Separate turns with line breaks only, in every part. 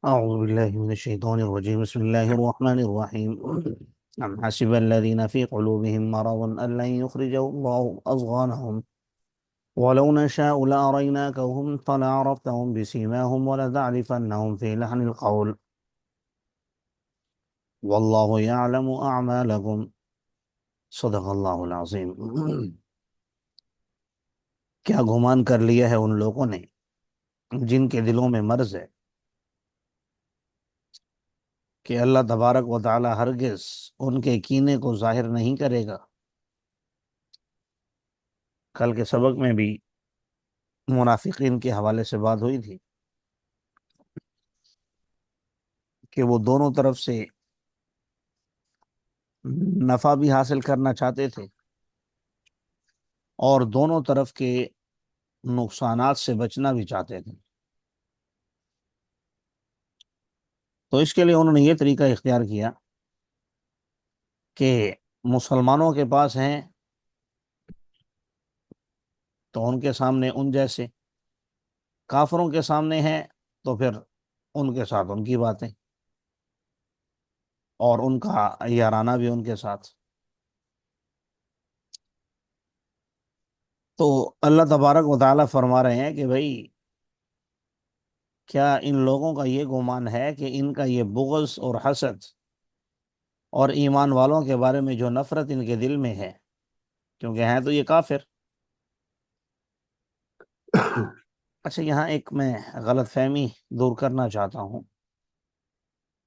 أعوذ بالله من الشيطان الرجيم بسم الله الرحمن الرحيم أم حسب الذين في قلوبهم مرض أن لن يخرجوا الله أضغانهم ولو نشاء لأريناكهم فلعرفتهم بسيماهم ولتعرفنهم في لحن القول والله يعلم أعمالكم صدق اللہ العظیم۔ کیا گمان کر لیا ہے ان لوگوں نے جن کے دلوں میں مرض ہے کہ اللہ تبارک و تعالی ہرگز ان کے کینے کو ظاہر نہیں کرے گا۔ کل کے سبق میں بھی منافقین کے حوالے سے بات ہوئی تھی کہ وہ دونوں طرف سے نفع بھی حاصل کرنا چاہتے تھے اور دونوں طرف کے نقصانات سے بچنا بھی چاہتے تھے۔ تو اس کے لیے انہوں نے یہ طریقہ اختیار کیا کہ مسلمانوں کے پاس ہیں تو ان کے سامنے ان جیسے، کافروں کے سامنے ہیں تو پھر ان کے ساتھ ان کی باتیں اور ان کا یارانہ بھی ان کے ساتھ۔ تو اللہ تبارک و تعالیٰ فرما رہے ہیں کہ بھائی کیا ان لوگوں کا یہ گمان ہے کہ ان کا یہ بغض اور حسد اور ایمان والوں کے بارے میں جو نفرت ان کے دل میں ہے، کیونکہ ہیں تو یہ کافر۔ اچھا، یہاں ایک میں غلط فہمی دور کرنا چاہتا ہوں۔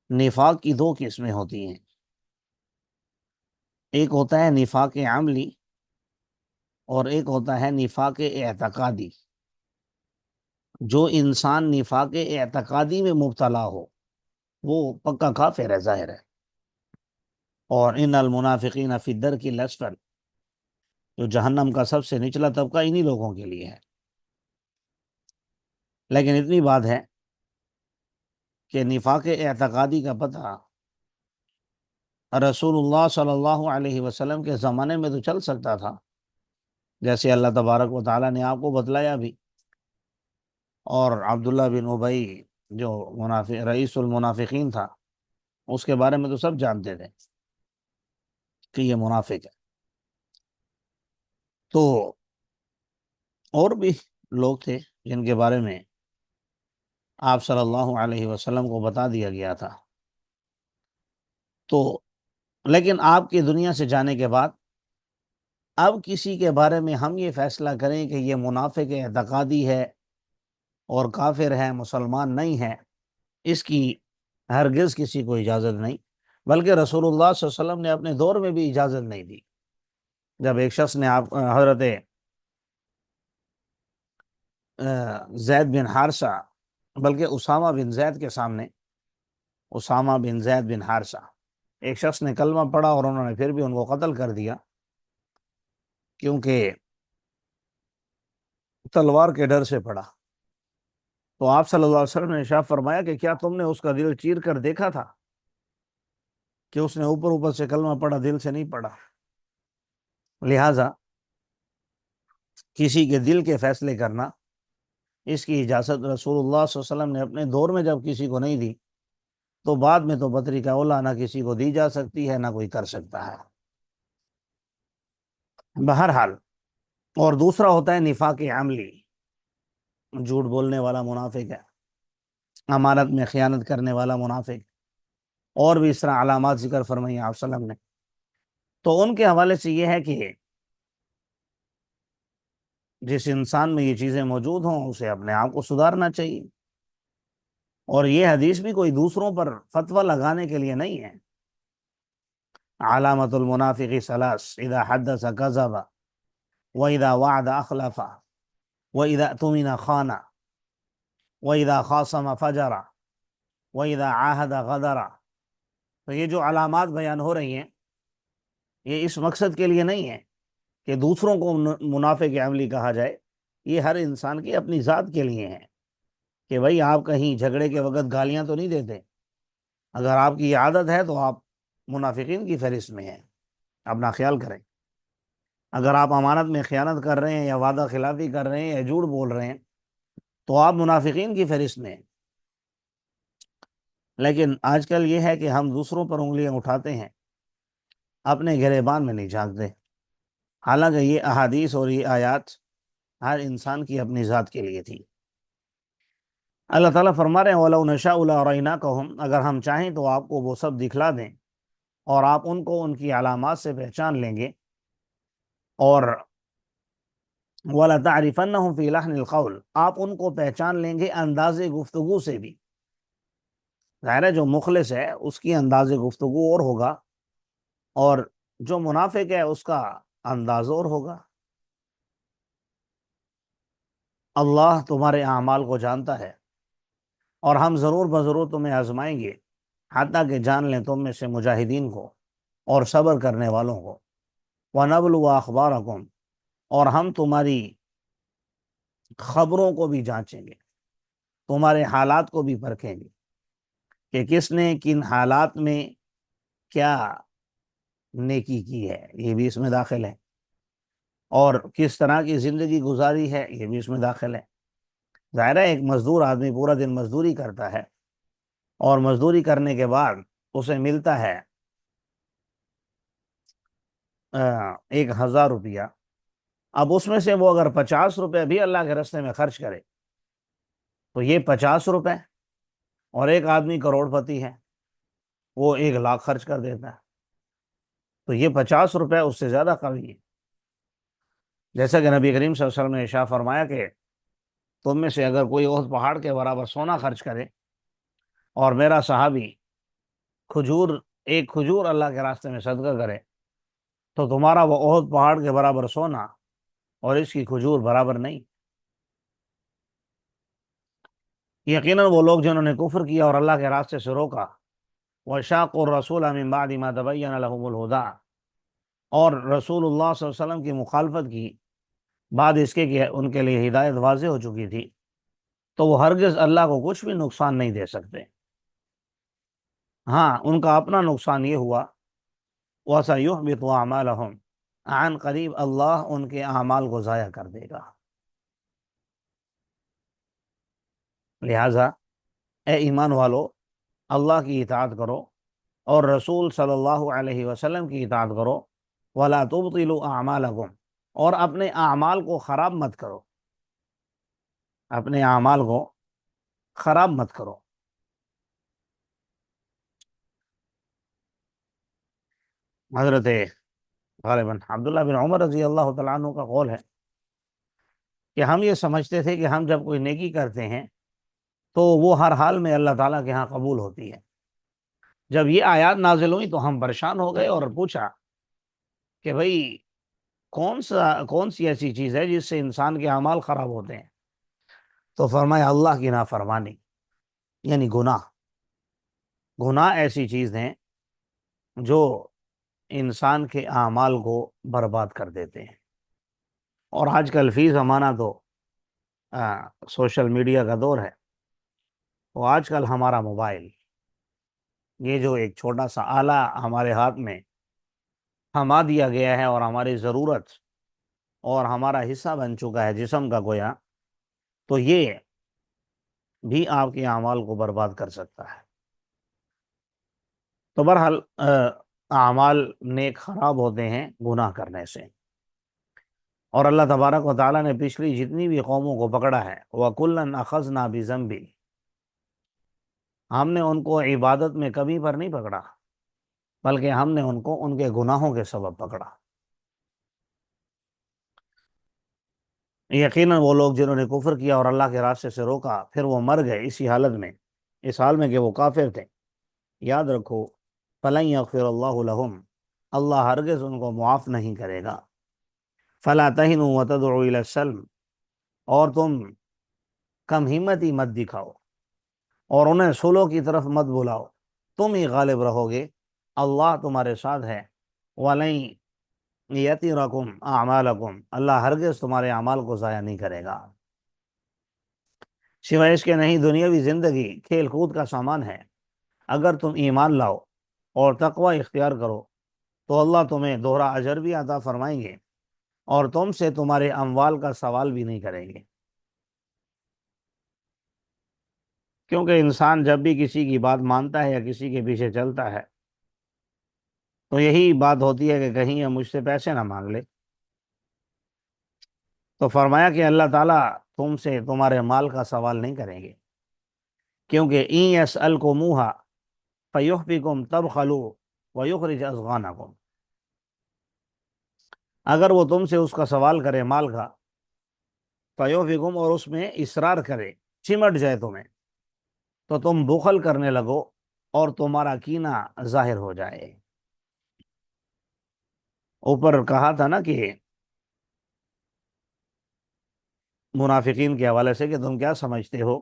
نفاق کی دو قسمیں ہوتی ہیں، ایک ہوتا ہے نفاق عملی اور ایک ہوتا ہے نفاق اعتقادی۔ جو انسان نفاق اعتقادی میں مبتلا ہو وہ پکا کافر ہے، ظاہر ہے۔ اور ان المنافقین فی الدرک الاسفل، جو جہنم کا سب سے نچلا طبقہ انہی لوگوں کے لیے ہے۔ لیکن اتنی بات ہے کہ نفاق اعتقادی کا پتہ رسول اللہ صلی اللہ علیہ وسلم کے زمانے میں تو چل سکتا تھا، جیسے اللہ تبارک و تعالیٰ نے آپ کو بتلایا بھی۔ اور عبداللہ بن ابی جو رئیس المنافقین تھا، اس کے بارے میں تو سب جانتے تھے کہ یہ منافق ہے۔ تو اور بھی لوگ تھے جن کے بارے میں آپ صلی اللہ علیہ وسلم کو بتا دیا گیا تھا۔ تو لیکن آپ کی دنیا سے جانے کے بعد اب کسی کے بارے میں ہم یہ فیصلہ کریں کہ یہ منافق اعتقادی ہے اور کافر ہے، مسلمان نہیں ہے، اس کی ہرگز کسی کو اجازت نہیں، بلکہ رسول اللہ صلی اللہ علیہ وسلم نے اپنے دور میں بھی اجازت نہیں دی۔ جب ایک شخص نے حضرت زید بن حارثہ، بلکہ اسامہ بن زید کے سامنے، اسامہ بن زید بن حارثہ، ایک شخص نے کلمہ پڑھا اور انہوں نے پھر بھی ان کو قتل کر دیا، کیونکہ تلوار کے ڈر سے پڑھا۔ تو آپ صلی اللہ علیہ وسلم نے ارشاد فرمایا کہ کیا تم نے اس کا دل چیر کر دیکھا تھا کہ اس نے اوپر اوپر سے کلمہ پڑھا، دل سے نہیں پڑھا؟ لہٰذا کسی کے دل کے فیصلے کرنا، اس کی اجازت رسول اللہ صلی اللہ علیہ وسلم نے اپنے دور میں جب کسی کو نہیں دی تو بعد میں تو بطریقہ اولیٰ نہ کسی کو دی جا سکتی ہے، نہ کوئی کر سکتا ہے۔ بہرحال، اور دوسرا ہوتا ہے نفاق عملی، جھوٹ بولنے والا منافق ہے، امانت میں خیانت کرنے والا منافق، اور بھی اس طرح علامات ذکر فرمائی آپ صلی اللہ علیہ وسلم نے۔ تو ان کے حوالے سے یہ ہے کہ جس انسان میں یہ چیزیں موجود ہوں اسے اپنے آپ کو سدھارنا چاہیے، اور یہ حدیث بھی کوئی دوسروں پر فتویٰ لگانے کے لیے نہیں ہے۔ علامت المنافق ثلاث، اذا حدث کذب واذا وعد اخلف واذا اؤتمن خان واذا خاصم فجر واذا عاهد غدر۔ تو یہ جو علامات بیان ہو رہی ہیں یہ اس مقصد کے لیے نہیں ہے کہ دوسروں کو منافق عملی کہا جائے، یہ ہر انسان کی اپنی ذات کے لیے ہے کہ بھائی آپ کہیں جھگڑے کے وقت گالیاں تو نہیں دیتے، اگر آپ کی یہ عادت ہے تو آپ منافقین کی فہرست میں ہیں، اپنا خیال کریں۔ اگر آپ امانت میں خیانت کر رہے ہیں یا وعدہ خلافی کر رہے ہیں یا جھوٹ بول رہے ہیں تو آپ منافقین کی فہرست میں ہیں۔ لیکن آج کل یہ ہے کہ ہم دوسروں پر انگلیاں اٹھاتے ہیں، اپنے گریبان میں نہیں جھانکتے، حالانکہ یہ احادیث اور یہ آیات ہر انسان کی اپنی ذات کے لیے تھی۔ اللہ تعالیٰ فرما رہے ہیں وَلَوْ نَشَاءُ لَأَرَيْنَاكَهُمْ، اگر ہم چاہیں تو آپ کو وہ سب دکھلا دیں اور آپ ان کو ان کی علامات سے پہچان لیں گے، اور وَلَتَعْرِفَنَّهُمْ فِي لَحْنِ الْقَوْلِ، آپ ان کو پہچان لیں گے انداز گفتگو سے بھی۔ ظاہر ہے جو مخلص ہے اس کی انداز گفتگو اور ہوگا، اور جو منافق ہے اس کا انداز اور ہوگا۔ اللہ تمہارے اعمال کو جانتا ہے، اور ہم ضرور بضرور تمہیں آزمائیں گے، حتیٰ کہ جان لیں تم میں سے مجاہدین کو اور صبر کرنے والوں کو۔ وَنَبْلُوَ أَخْبَارَكُمْ، اور ہم تمہاری خبروں کو بھی جانچیں گے، تمہارے حالات کو بھی پرکھیں گے کہ کس نے کن حالات میں کیا نیکی کی ہے، یہ بھی اس میں داخل ہے، اور کس طرح کی زندگی گزاری ہے، یہ بھی اس میں داخل ہے۔ ظاہر ہے ایک مزدور آدمی پورا دن مزدوری کرتا ہے، اور مزدوری کرنے کے بعد اسے ملتا ہے 1,000 روپیہ، اب اس میں سے وہ اگر 50 روپے بھی اللہ کے راستے میں خرچ کرے تو یہ 50 روپے، اور ایک آدمی کروڑ پتی ہے وہ 1,00,000 خرچ کر دیتا ہے، تو یہ 50 روپے اس سے زیادہ قوی ہے۔ جیسا کہ نبی کریم صلی اللہ علیہ وسلم نے ارشاد فرمایا کہ تم میں سے اگر کوئی احد پہاڑ کے برابر سونا خرچ کرے اور میرا صحابی ایک کھجور اللہ کے راستے میں صدقہ کرے تو تمہارا وہ احد پہاڑ کے برابر سونا اور اس کی کھجور برابر نہیں۔ یقیناً وہ لوگ جنہوں نے کفر کیا اور اللہ کے راستے سے روکا، وَشَاقُوا الرَّسُولَ مِن بَعْدِ مَا تَبَيَّنَ لَهُمُ الْهُدَىٰ، اور رسول اللہ صلی اللہ علیہ وسلم کی مخالفت کی بعد اس کے کہ ان کے لیے ہدایت واضح ہو چکی تھی، تو وہ ہرگز اللہ کو کچھ بھی نقصان نہیں دے سکتے۔ ہاں ان کا اپنا نقصان یہ ہوا، وَسَيُحْبِطُ أَعْمَالَهُمْ، عن قریب اللہ ان کے اعمال کو ضائع کر دے گا۔ لہٰذا اے ایمان والو، اللہ کی اطاعت کرو اور رسول صلی اللہ علیہ وسلم کی اطاعت کرو، وَلَا تُبْطِلُوا أَعْمَالَكُمْ، اور اپنے اعمال کو خراب مت کرو، اپنے اعمال کو خراب مت کرو۔ حضرت غالباً عبداللہ بن عمر رضی اللہ تعالیٰ عنہ کا قول ہے کہ ہم یہ سمجھتے تھے کہ ہم جب کوئی نیکی کرتے ہیں تو وہ ہر حال میں اللہ تعالیٰ کے ہاں قبول ہوتی ہے۔ جب یہ آیات نازل ہوئی تو ہم پریشان ہو گئے اور پوچھا کہ بھئی کون سی ایسی چیز ہے جس سے انسان کے اعمال خراب ہوتے ہیں؟ تو فرمایا اللہ کی نافرمانی، یعنی گناہ ایسی چیز ہیں جو انسان کے اعمال کو برباد کر دیتے ہیں۔ اور آج کل فی زمانہ تو سوشل میڈیا کا دور ہے، تو آج کل ہمارا موبائل، یہ جو ایک چھوٹا سا آلہ ہمارے ہاتھ میں تھما دیا گیا ہے اور ہماری ضرورت اور ہمارا حصہ بن چکا ہے جسم کا گویا، تو یہ بھی آپ کے اعمال کو برباد کر سکتا ہے۔ تو بہرحال اعمال نیک خراب ہوتے ہیں گناہ کرنے سے، اور اللہ تبارک و تعالیٰ نے پچھلی جتنی بھی قوموں کو پکڑا ہے، وَكُلًّا أَخَذْنَا بِذَنبِهِ، ہم نے ان کو عبادت میں کمی پر نہیں پکڑا، بلکہ ہم نے ان کو ان کے گناہوں کے سبب پکڑا۔ یقیناً وہ لوگ جنہوں نے کفر کیا اور اللہ کے راستے سے روکا، پھر وہ مر گئے اسی حالت میں، اس حال میں کہ وہ کافر تھے، یاد رکھو فَلَن يَغْفِرَ اللَّهُ لَهُمْ، اللہ ہرگز ان کو معاف نہیں کرے گا۔ فَلَا تَهِنُوا وَتَدْعُوا إِلَى السَّلْمِ، اور تم کم ہمتی مت دکھاؤ اور انہیں صلح کی طرف مت بلاؤ، تم ہی غالب رہو گے، اللہ تمہارے ساتھ ہے۔ وَلَن يَتِرَكُمْ أَعْمَالَكُمْ، اللہ ہرگز تمہارے اعمال کو ضائع نہیں کرے گا۔ سوائے اس کے نہیں دنیاوی زندگی کھیل کود کا سامان ہے، اگر تم ایمان لاؤ اور تقوی اختیار کرو تو اللہ تمہیں دوہرا اجر بھی عطا فرمائیں گے، اور تم سے تمہارے اموال کا سوال بھی نہیں کریں گے۔ کیونکہ انسان جب بھی کسی کی بات مانتا ہے یا کسی کے پیچھے چلتا ہے تو یہی بات ہوتی ہے کہ کہیں یہ مجھ سے پیسے نہ مانگ لے۔ تو فرمایا کہ اللہ تعالیٰ تم سے تمہارے مال کا سوال نہیں کریں گے، کیونکہ این یسألکموہا فیحفکم تبخلوا ویخرج اضغانکم، اگر وہ تم سے اس کا سوال کرے مال کا، فیحفکم، اور اس میں اصرار کرے، چمٹ جائے تمہیں، تو تم بخل کرنے لگو اور تمہارا کینہ ظاہر ہو جائے۔ اوپر کہا تھا نا کہ منافقین کے حوالے سے کہ تم کیا سمجھتے ہو،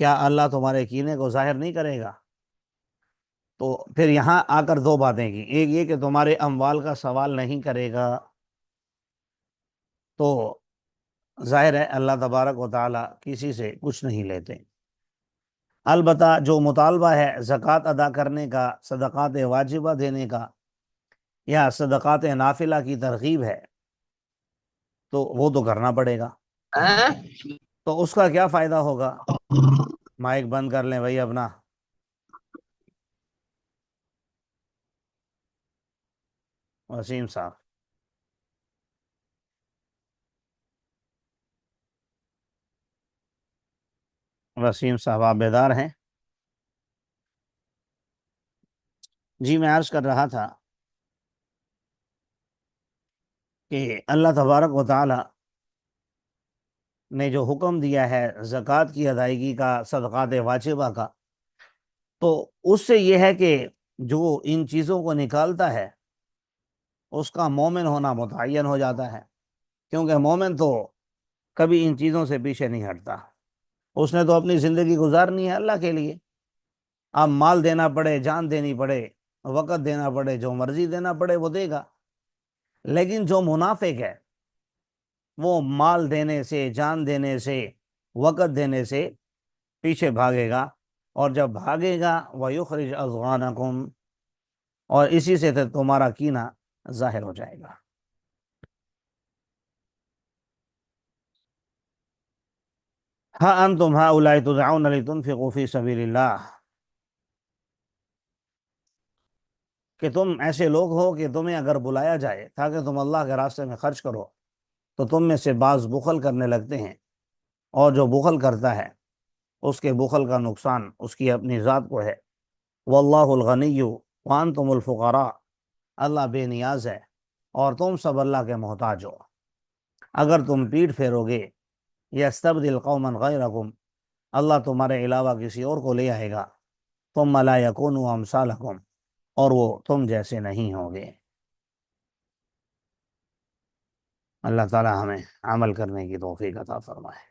کیا اللہ تمہارے کینے کو ظاہر نہیں کرے گا؟ تو پھر یہاں آ کر دو باتیں کی، ایک یہ کہ تمہارے اموال کا سوال نہیں کرے گا، تو ظاہر ہے اللہ تبارک و تعالی کسی سے کچھ نہیں لیتے۔ البتہ جو مطالبہ ہے زکوٰۃ ادا کرنے کا، صدقات واجبہ دینے کا، یا صدقات نافلہ کی ترغیب ہے، تو وہ تو کرنا پڑے گا۔ تو اس کا کیا فائدہ ہوگا؟ مائک بند کر لیں بھائی اپنا۔ وسیم صاحب، وسیم صاحب آپ بیدار ہیں؟ جی میں عرض کر رہا تھا کہ اللہ تبارک و تعالی نے جو حکم دیا ہے زکوٰۃ کی ادائیگی کا، صدقات واجبہ کا، تو اس سے یہ ہے کہ جو ان چیزوں کو نکالتا ہے اس کا مومن ہونا متعین ہو جاتا ہے، کیونکہ مومن تو کبھی ان چیزوں سے پیچھے نہیں ہٹتا، اس نے تو اپنی زندگی گزارنی ہے اللہ کے لیے۔ اب مال دینا پڑے، جان دینی پڑے، وقت دینا پڑے، جو مرضی دینا پڑے وہ دے گا، لیکن جو منافق ہے وہ مال دینے سے، جان دینے سے، وقت دینے سے پیچھے بھاگے گا، اور جب بھاگے گا وَيُخْرِجْ أَضْغَانَكُمْ، اور اسی سے تمہارا کینہ ظاہر ہو جائے گا۔ ہاں انتم ہؤلاء تدعون لتنفقوا فی سبیل اللہ، کہ تم ایسے لوگ ہو کہ تمہیں اگر بلایا جائے تاکہ تم اللہ کے راستے میں خرچ کرو، تو تم میں سے بعض بخل کرنے لگتے ہیں، اور جو بخل کرتا ہے اس کے بخل کا نقصان اس کی اپنی ذات کو ہے۔ واللہ الغنی وانتم الفقراء، اللہ بے نیاز ہے اور تم سب اللہ کے محتاج ہو۔ اگر تم پیٹھ پھیرو گے، یستبدل قوما غیرکم، اللہ تمہارے علاوہ کسی اور کو لے آئے گا، ثم لا یکونوا امثالکم، اور وہ تم جیسے نہیں ہوں گے۔ اللہ تعالی ہمیں عمل کرنے کی توفیق عطا فرمائے۔